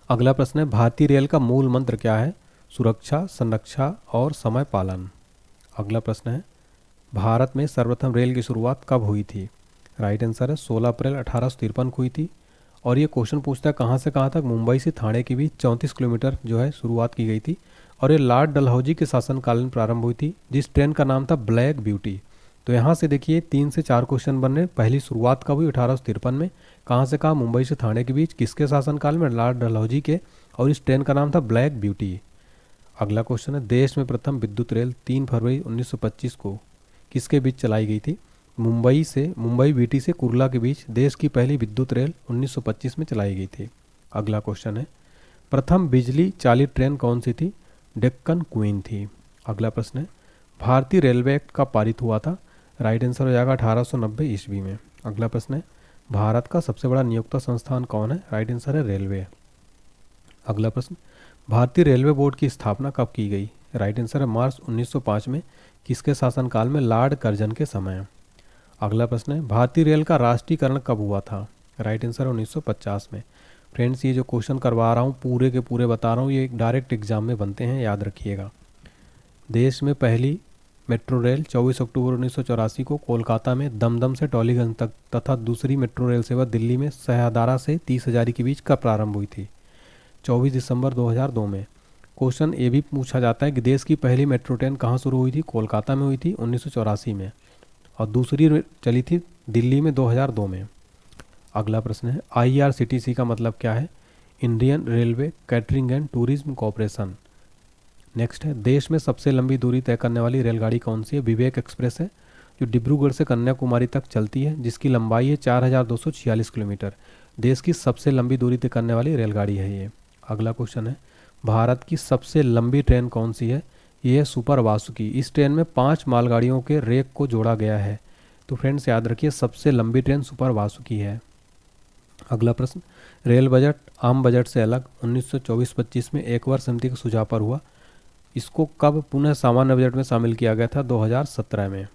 A: अगला प्रश्न है भारतीय रेल का मूल मंत्र क्या है? सुरक्षा, संरक्षा और समय पालन। अगला प्रश्न है भारत में सर्वप्रथम रेल की शुरुआत कब हुई थी? राइट आंसर है 16 अप्रैल 1853 को हुई थी। और ये क्वेश्चन पूछता है कहाँ से कहाँ तक? मुंबई से थाने के बीच 34 किलोमीटर जो है शुरुआत की गई थी और ये लॉर्ड डलहौजी के शासनकाल में प्रारंभ हुई थी, जिस ट्रेन का नाम था ब्लैक ब्यूटी। तो यहाँ से देखिए 3 से 4 क्वेश्चन बन रहे। पहली शुरुआत कब हुई? 1853 में। कहाँ से कहाँ? मुंबई से थाने के बीच। किसके शासनकाल में? लॉर्ड डलहौजी के। और इस ट्रेन का नाम था ब्लैक ब्यूटी। अगला क्वेश्चन है देश में प्रथम विद्युत रेल 3 फरवरी 1925 को किसके बीच चलाई गई थी? मुंबई बीटी से कुर्ला के बीच देश की पहली विद्युत रेल 1925 में चलाई गई थी। अगला क्वेश्चन है प्रथम बिजली चालित ट्रेन कौन सी थी? डेक्कन क्वीन थी। अगला प्रश्न है भारतीय रेलवे एक्ट कब पारित हुआ था? राइट आंसर हो जाएगा 1890 ईस्वी में। अगला प्रश्न है भारत का सबसे बड़ा नियोक्ता संस्थान कौन है? राइट आंसर है रेलवे। अगला प्रश्न भारतीय रेलवे बोर्ड की स्थापना कब की गई? राइट आंसर है मार्च 1905 में। किसके शासनकाल में? लॉर्ड कर्जन के समय। अगला प्रश्न है भारतीय रेल का राष्ट्रीयकरण कब हुआ था? राइट आंसर है 1950 में। फ्रेंड्स ये जो क्वेश्चन करवा रहा हूँ पूरे के पूरे बता रहा हूँ, ये डायरेक्ट एग्जाम में बनते हैं, याद रखिएगा। देश में पहली मेट्रो रेल 24 अक्टूबर 1984 को कोलकाता में दमदम से टॉलीगंज तक तथा दूसरी मेट्रो रेल सेवा दिल्ली में सहादारा से 30 हजारी के बीच कब प्रारंभ हुई थी? 24 दिसंबर 2002 में। क्वेश्चन ये भी पूछा जाता है कि देश की पहली मेट्रो ट्रेन कहाँ शुरू हुई थी? कोलकाता में हुई थी 1984 में, और दूसरी चली थी दिल्ली में 2002 में। अगला प्रश्न है IRCTC का मतलब क्या है? Indian railway catering and tourism corporation. Next है देश में सबसे लंबी दूरी तय करने वाली रेलगाड़ी कौन सी है? विवेक एक्सप्रेस है, जो डिब्रूगढ़ से कन्याकुमारी तक चलती है, जिसकी लंबाई है 4246 किलोमीटर। देश की सबसे लंबी दूरी तय करने वाली रेलगाड़ी है ये। अगला क्वेश्चन है भारत की सबसे लंबी ट्रेन कौन सी है? ये है सुपर वासुकी। इस ट्रेन में 5 मालगाड़ियों के रेक को जोड़ा गया है। तो फ्रेंड्स याद रखिए सबसे लंबी ट्रेन सुपर वासुकी है। अगला प्रश्न रेल बजट आम बजट से अलग 1924-25 में एक वर्ष समिति के सुझाव पर हुआ। इसको कब पुनः सामान्य बजट में शामिल किया गया था? 2017 में।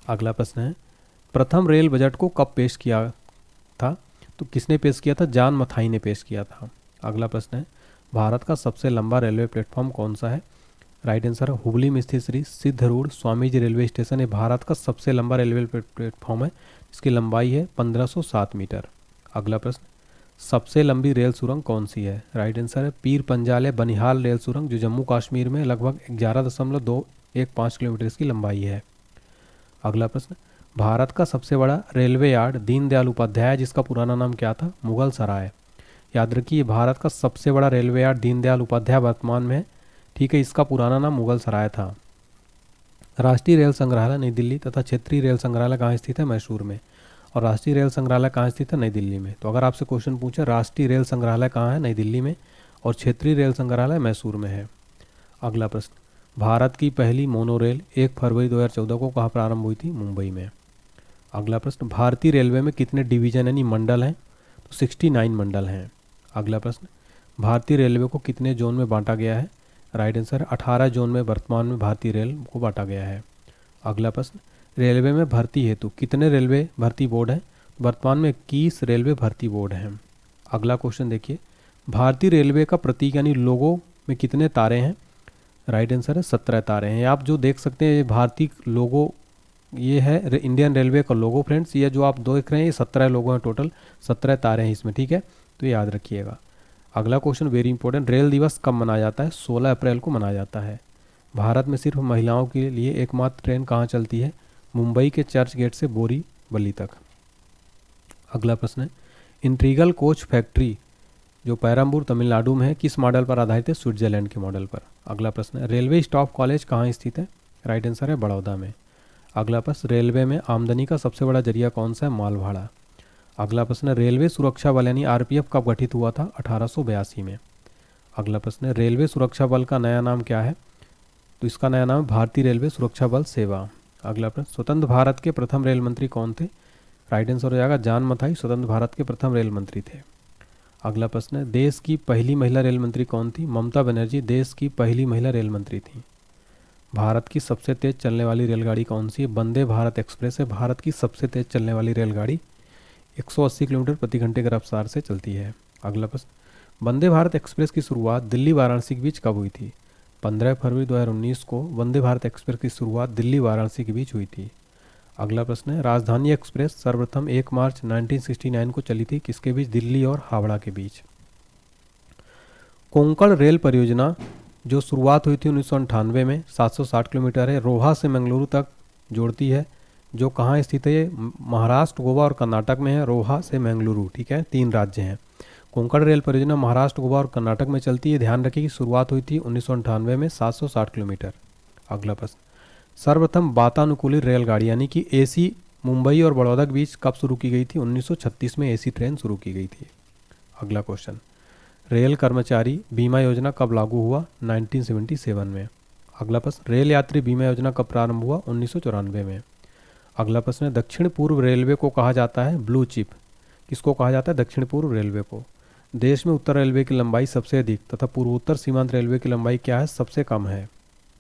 A: अगला प्रश्न है प्रथम रेल बजट को कब पेश किया था? तो किसने पेश किया था? जॉन मथाई ने पेश किया था। अगला प्रश्न है भारत का सबसे लंबा रेलवे प्लेटफॉर्म कौन सा है? राइट आंसर है हुबली में स्थित श्री सिद्धरूढ़ स्वामीजी रेलवे स्टेशन है भारत का सबसे लंबा रेलवे प्लेटफॉर्म है, इसकी लंबाई है 1507 मीटर। अगला प्रश्न सबसे लंबी रेल सुरंग कौन सी है? राइट आंसर है पीर पंजाले बनिहाल रेल सुरंग, जो जम्मू कश्मीर में लगभग 11.215 किलोमीटर इसकी लंबाई है। अगला प्रश्न भारत का सबसे बड़ा रेलवे यार्ड दीनदयाल उपाध्याय, जिसका पुराना नाम क्या था? मुगल सराय। याद रखिए भारत का सबसे बड़ा रेलवे यार्ड दीनदयाल उपाध्याय वर्तमान में है, ठीक है, इसका पुराना नाम मुगल सराय था। राष्ट्रीय रेल संग्रहालय नई दिल्ली तथा क्षेत्रीय रेल संग्रहालय कहाँ स्थित है? मैसूर में। और राष्ट्रीय रेल संग्रहालय कहाँ स्थित है? नई दिल्ली में। तो अगर आपसे क्वेश्चन पूछे राष्ट्रीय रेल संग्रहालय कहाँ है? नई दिल्ली में, और क्षेत्रीय रेल संग्रहालय मैसूर में है। अगला प्रश्न भारत की पहली मोनोरेल 1 फरवरी 2014 को कहाँ प्रारंभ हुई थी? मुंबई में। अगला प्रश्न भारतीय रेलवे में कितने डिवीजन यानी मंडल हैं? तो 69 मंडल हैं। अगला प्रश्न भारतीय रेलवे को कितने जोन में बांटा गया है? राइट आंसर 18 जोन में वर्तमान में भारतीय रेल को बांटा गया है। अगला प्रश्न रेलवे में भर्ती हेतु कितने रेलवे भर्ती बोर्ड हैं? वर्तमान में 21 रेलवे भर्ती बोर्ड हैं। अगला क्वेश्चन देखिए भारतीय रेलवे का प्रतीक यानी लोगो में कितने तारे हैं? राइट आंसर है 17 तारे हैं। आप जो देख सकते हैं भारतीय लोगो, ये है इंडियन रेलवे का लोगो फ्रेंड्स। ये जो आप देख रहे हैं ये 17 लोगो हैं, टोटल 17 तारे हैं इसमें, ठीक है, तो याद रखिएगा। अगला क्वेश्चन वेरी इंपॉर्टेंट रेल दिवस कब मनाया जाता है? 16 अप्रैल को मनाया जाता है। भारत में सिर्फ महिलाओं के लिए एकमात्र ट्रेन कहाँ चलती है? मुंबई के चर्च गेट से बोरीवली तक। अगला प्रश्न है इंट्रीगल कोच फैक्ट्री जो पैराम्बूर तमिलनाडु में है किस मॉडल पर आधारित है? स्विट्जरलैंड के मॉडल पर। अगला प्रश्न है रेलवे स्टाफ कॉलेज कहाँ स्थित है? राइट आंसर है बड़ौदा में। अगला प्रश्न रेलवे में आमदनी का सबसे बड़ा जरिया कौन सा है? माल भाड़ा। अगला प्रश्न है रेलवे सुरक्षा बल यानी RPF कब गठित हुआ था? 1882 में। अगला प्रश्न है रेलवे सुरक्षा बल का नया नाम क्या है? तो इसका नया नाम है भारतीय रेलवे सुरक्षा बल सेवा। अगला प्रश्न स्वतंत्र भारत के प्रथम रेल मंत्री कौन थे? राइट आंसर हो जाएगा जॉन मथाई स्वतंत्र भारत के प्रथम रेल मंत्री थे। अगला प्रश्न है देश की पहली महिला रेल मंत्री कौन थी? ममता बनर्जी देश की पहली महिला रेल मंत्री थी। भारत की सबसे तेज चलने वाली रेलगाड़ी कौन सी है? वंदे भारत एक्सप्रेस है भारत की सबसे तेज चलने वाली रेलगाड़ी, 180 किलोमीटर प्रति घंटे की रफ्तार से चलती है। अगला प्रश्न वंदे भारत एक्सप्रेस की शुरुआत दिल्ली वाराणसी के बीच कब हुई थी? 15 फरवरी 2019 को वंदे भारत एक्सप्रेस की शुरुआत दिल्ली वाराणसी के बीच हुई थी। अगला प्रश्न है राजधानी एक्सप्रेस सर्वप्रथम 1 मार्च 1969 को चली थी किसके बीच? दिल्ली और हावड़ा के बीच। कोंकण रेल परियोजना जो शुरुआत हुई थी 1998 में 760 किलोमीटर है, रोहा से मंगलुरु तक जोड़ती है, जो कहाँ स्थित है? महाराष्ट्र, गोवा और कर्नाटक में है। रोहा से मंगलुरु, ठीक है, 3 राज्य हैं। कोंकण रेल परियोजना महाराष्ट्र, गोवा और कर्नाटक में चलती है। ध्यान रखिए कि शुरुआत हुई थी 1998 में 760 किलोमीटर। अगला प्रश्न सर्वप्रथम वातानुकूलित रेलगाड़ी यानी कि AC मुंबई और बड़ौदा के बीच कब शुरू की गई थी? 1936 में AC ट्रेन शुरू की गई थी। अगला क्वेश्चन रेल कर्मचारी बीमा योजना कब लागू हुआ? 1977 में। अगला प्रश्न रेल यात्री बीमा योजना कब प्रारंभ हुआ? 1994 में। अगला प्रश्न है दक्षिण पूर्व रेलवे को कहा जाता है ब्लू चिप। किसको कहा जाता है? दक्षिण पूर्व रेलवे को। देश में उत्तर रेलवे की लंबाई सबसे अधिक तथा पूर्वोत्तर सीमांत रेलवे की लंबाई क्या है? सबसे कम है।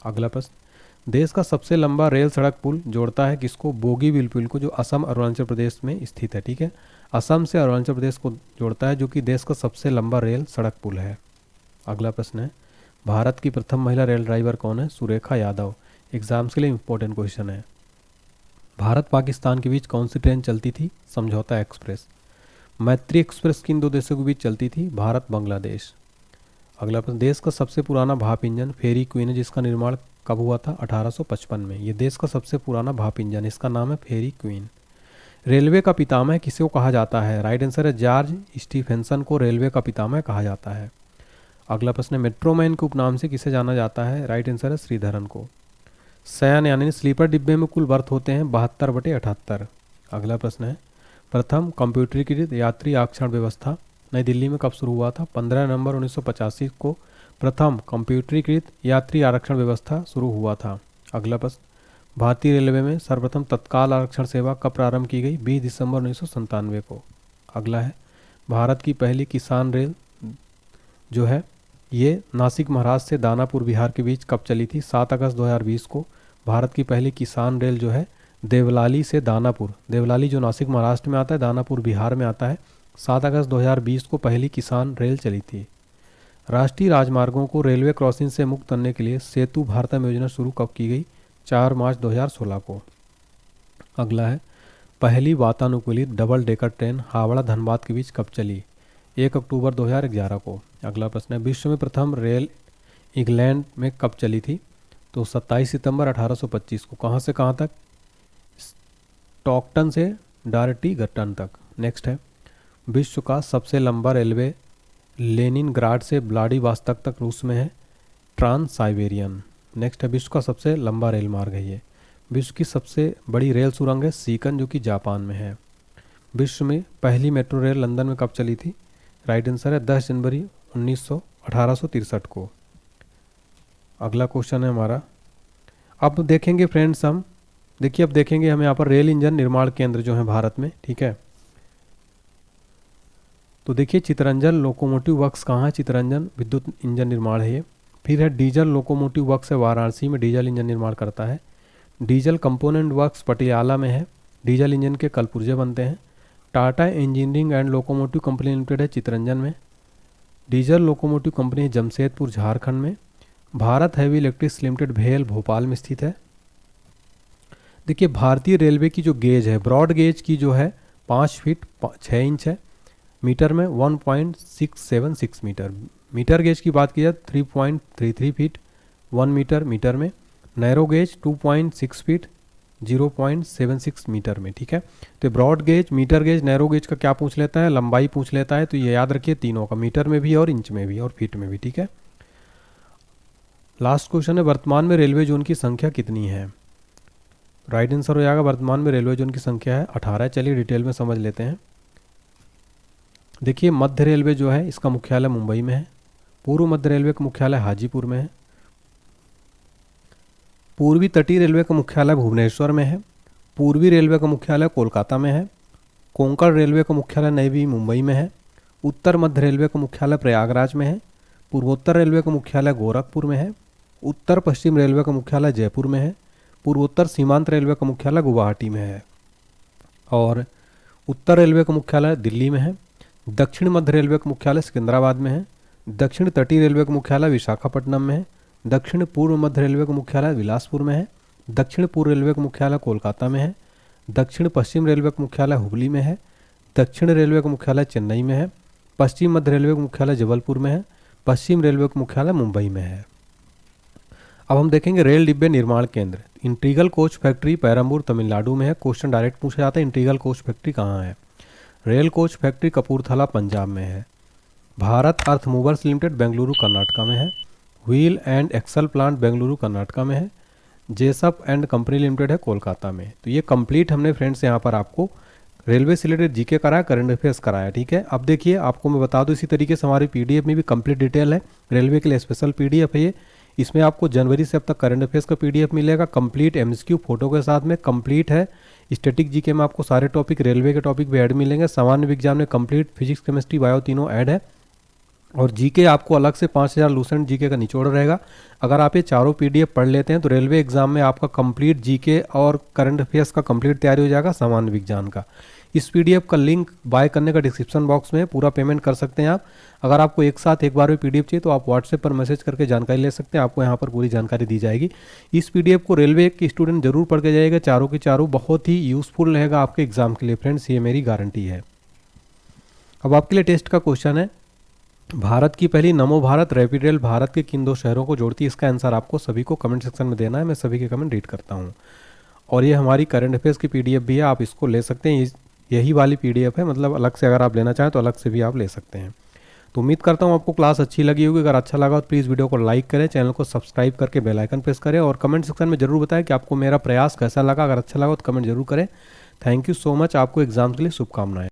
A: अगला प्रश्न देश का सबसे लंबा रेल सड़क पुल जोड़ता है किसको? बोगीबील पुल को, जो असम अरुणाचल प्रदेश में स्थित है। ठीक है, असम से अरुणाचल प्रदेश को जोड़ता है, जो कि देश का सबसे लंबा रेल सड़क पुल है। अगला प्रश्न है, भारत की प्रथम महिला रेल ड्राइवर कौन है? सुरेखा यादव। एग्जाम्स के लिए इंपॉर्टेंट क्वेश्चन है। भारत पाकिस्तान के बीच कौन सी ट्रेन चलती थी? समझौता एक्सप्रेस। मैत्री एक्सप्रेस किन दो देशों के बीच चलती थी? भारत बांग्लादेश। अगला प्रश्न, देश का सबसे पुराना भाप इंजन फेरी क्वीन है, जिसका निर्माण कब हुआ था? 1855 में। ये देश का सबसे पुराना भाप इंजन, इसका नाम है फेरी क्वीन। रेलवे का पितामह किसे को कहा जाता है? राइट आंसर है जॉर्ज स्टीफेंसन को रेलवे का पितामह कहा जाता है। अगला प्रश्न है, मेट्रोमैन के उपनाम से किसे जाना जाता है? राइट आंसर है श्रीधरन को। शयन यानी स्लीपर डिब्बे में कुल बर्थ होते हैं 72/78। अगला प्रश्न है, प्रथम कंप्यूटरीकृत यात्री आरक्षण व्यवस्था नई दिल्ली में कब शुरू हुआ था? 15 नवंबर 1985 को प्रथम कंप्यूटरीकृत यात्री आरक्षण व्यवस्था शुरू हुआ था। अगला प्रश्न, भारतीय रेलवे में सर्वप्रथम तत्काल आरक्षण सेवा कब प्रारंभ की गई? 20 दिसंबर 1997 को। अगला है, भारत की पहली किसान रेल जो है ये नासिक महाराष्ट्र से दानापुर बिहार के बीच कब चली थी? 7 अगस्त 2020 को। भारत की पहली किसान रेल जो है देवलाली से दानापुर, देवलाली जो नासिक महाराष्ट्र में आता है, दानापुर बिहार में आता है, 7 अगस्त 2020 को पहली किसान रेल चली थी। राष्ट्रीय राजमार्गों को रेलवे क्रॉसिंग से मुक्त करने के लिए सेतु भारतम योजना शुरू कब की गई? 4 मार्च 2016 को। अगला है, पहली वातानुकूलित double decker train Howrah Dhanbad के बीच कब चली? 1 अक्टूबर 2011 को। अगला प्रश्न है, विश्व में प्रथम रेल इंग्लैंड में कब चली थी? तो 27 सितंबर 1825 को। कहाँ से कहाँ तक? स्टॉकटन से डार्टिगटन तक। नेक्स्ट है, विश्व का सबसे लंबा रेलवे लेनिनग्राड से व्लादिवोस्तोक तक रूस में है, ट्रांस साइबेरियन। नेक्स्ट है, विश्व का सबसे लंबा रेल मार्ग है ये। विश्व की सबसे बड़ी रेल सुरंग है सीकन, जो कि जापान में है। विश्व में पहली मेट्रो रेल लंदन में कब चली थी? राइट आंसर है 10 जनवरी 1863 को। अगला क्वेश्चन है हमारा, अब देखेंगे फ्रेंड्स हम, देखिए अब देखेंगे हम यहाँ पर रेल इंजन निर्माण केंद्र जो है भारत में। ठीक है, तो देखिए चितरंजन लोकोमोटिव वर्क्स कहाँ है? चितरंजन विद्युत इंजन निर्माण है ये। फिर है डीजल लोकोमोटिव वर्क्स है वाराणसी में, डीजल इंजन निर्माण करता है। डीजल कंपोनेंट वर्क्स पटियाला में है, डीजल इंजन के कल पुर्जे बनते हैं। Tata engineering and locomotive company limited है चितरंजन में। Diesel locomotive company Jamshedpur Jharkhand में। भारत हैवी इलेक्ट्रिक्स लिमिटेड भेल भोपाल में स्थित है। देखिए भारतीय रेलवे की जो गेज है, ब्रॉड गेज की जो है 5 फीट 6 इंच है, मीटर में 1.676 मीटर। मीटर गेज की बात की जाए 3.33 फीट 1 मीटर, मीटर में। नैरो गेज 2.6 फीट 0.76 मीटर में। ठीक है, तो broad gauge, metre gauge, narrow gauge का क्या पूछ लेता है? लंबाई पूछ लेता है। तो ये याद रखिए तीनों का, मीटर में भी और इंच में भी और फीट में भी। ठीक है, लास्ट क्वेश्चन है, वर्तमान में रेलवे जोन की संख्या कितनी है? राइट आंसर हो जाएगा, वर्तमान में रेलवे जोन की संख्या है 18। चलिए डिटेल में समझ लेते हैं। देखिए मध्य रेलवे जो है इसका मुख्यालय मुंबई में है। पूर्व मध्य रेलवे का मुख्यालय हाजीपुर में है। पूर्वी तटीय रेलवे का मुख्यालय भुवनेश्वर में है। पूर्वी रेलवे का मुख्यालय कोलकाता में है। कोंकण रेलवे का मुख्यालय नई मुंबई में है। उत्तर मध्य रेलवे का मुख्यालय प्रयागराज में है। पूर्वोत्तर रेलवे का मुख्यालय गोरखपुर में है। उत्तर पश्चिम रेलवे का मुख्यालय जयपुर में है। पूर्वोत्तर सीमांत रेलवे का मुख्यालय गुवाहाटी में है। और उत्तर रेलवे का मुख्यालय दिल्ली में है। दक्षिण मध्य रेलवे का मुख्यालय सिकंदराबाद में है। दक्षिण तटीय रेलवे का मुख्यालय विशाखापट्टनम में है। दक्षिण पूर्व मध्य रेलवे का मुख्यालय बिलासपुर में है। दक्षिण पूर्व रेलवे का मुख्यालय कोलकाता में है। दक्षिण पश्चिम रेलवे का मुख्यालय हुबली में है। दक्षिण रेलवे का मुख्यालय चेन्नई में है। पश्चिम मध्य रेलवे का मुख्यालय जबलपुर में है। पश्चिम रेलवे का मुख्यालय मुंबई में है। अब हम देखेंगे रेल डिब्बे निर्माण केंद्र। Integral coach factory Perambur Tamil Nadu में है। क्वेश्चन डायरेक्ट पूछा जाता है, इंटीग्रल कोच फैक्ट्री कहाँ है? Rail coach factory Kapurthala Punjab में है। Bharat earth movers limited Bengaluru Karnataka में है। Wheel and axle plant Bengaluru Karnataka में है। जेसप एंड कंपनी लिमिटेड है कोलकाता में। तो ये कंप्लीट हमने फ्रेंड्स यहाँ पर आपको रेलवे से रिलेटेड जीके कराया, करंट अफेयर्स कराया। ठीक है, अब देखिए आपको मैं बता दूं इसी तरीके से हमारी पीडीएफ में भी कंप्लीट डिटेल है। रेलवे के लिए स्पेशल पीडीएफ है ये। इसमें आपको जनवरी से अब तक करंट अफेयर्स का पीडीएफ मिलेगा कंप्लीट एमसीक्यू फोटो के साथ में। कंप्लीट है स्टैटिक जीके में आपको सारे टॉपिक, रेलवे के टॉपिक भी ऐड मिलेंगे। सामान्य विज्ञान में कंप्लीट फिजिक्स केमिस्ट्री बायो तीनों ऐड है। और जीके आपको अलग से 5000 लूसेंट जीके का निचोड़ रहेगा। अगर आप ये चारों पीडीएफ पढ़ लेते हैं तो रेलवे एग्जाम में आपका कंप्लीट जीके और करंट अफेयर्स का कंप्लीट तैयारी हो जाएगा, सामान्य विज्ञान का। इस पीडीएफ का लिंक बाय करने का डिस्क्रिप्शन बॉक्स में है, पूरा पेमेंट कर सकते हैं आप। अगर आपको एक साथ एक बार में पीडीएफ चाहिए तो आप व्हाट्सएप पर मैसेज करके जानकारी ले सकते हैं, आपको यहाँ पर पूरी जानकारी दी जाएगी। इस पीडीएफ को रेलवे के स्टूडेंट जरूर पढ़ के जाइएगा, चारों के चारों बहुत ही यूजफुल रहेगा आपके एग्जाम के लिए फ्रेंड्स, ये मेरी गारंटी है। अब आपके लिए टेस्ट का क्वेश्चन है, भारत की पहली नमो भारत रैपिड रेल भारत के किन दो शहरों को जोड़ती है? इसका आंसर आपको सभी को कमेंट सेक्शन में देना है, मैं सभी के कमेंट रीड करता हूँ। और ये हमारी करंट अफेयर्स की पीडीएफ भी है, आप इसको ले सकते हैं, यही वाली पीडीएफ है, मतलब अलग से अगर आप लेना चाहें तो अलग से भी आप ले सकते हैं। तो उम्मीद करता हूँ आपको क्लास अच्छी लगी होगी। अगर अच्छा लगा तो प्लीज़ वीडियो को लाइक करें, चैनल को सब्सक्राइब करके बेल आइकन प्रेस करें और कमेंट सेक्शन में जरूर बताएं कि आपको मेरा प्रयास कैसा लगा। अगर अच्छा लगा तो कमेंट जरूर करें। थैंक यू सो मच, आपको एग्जाम के लिए शुभकामनाएं।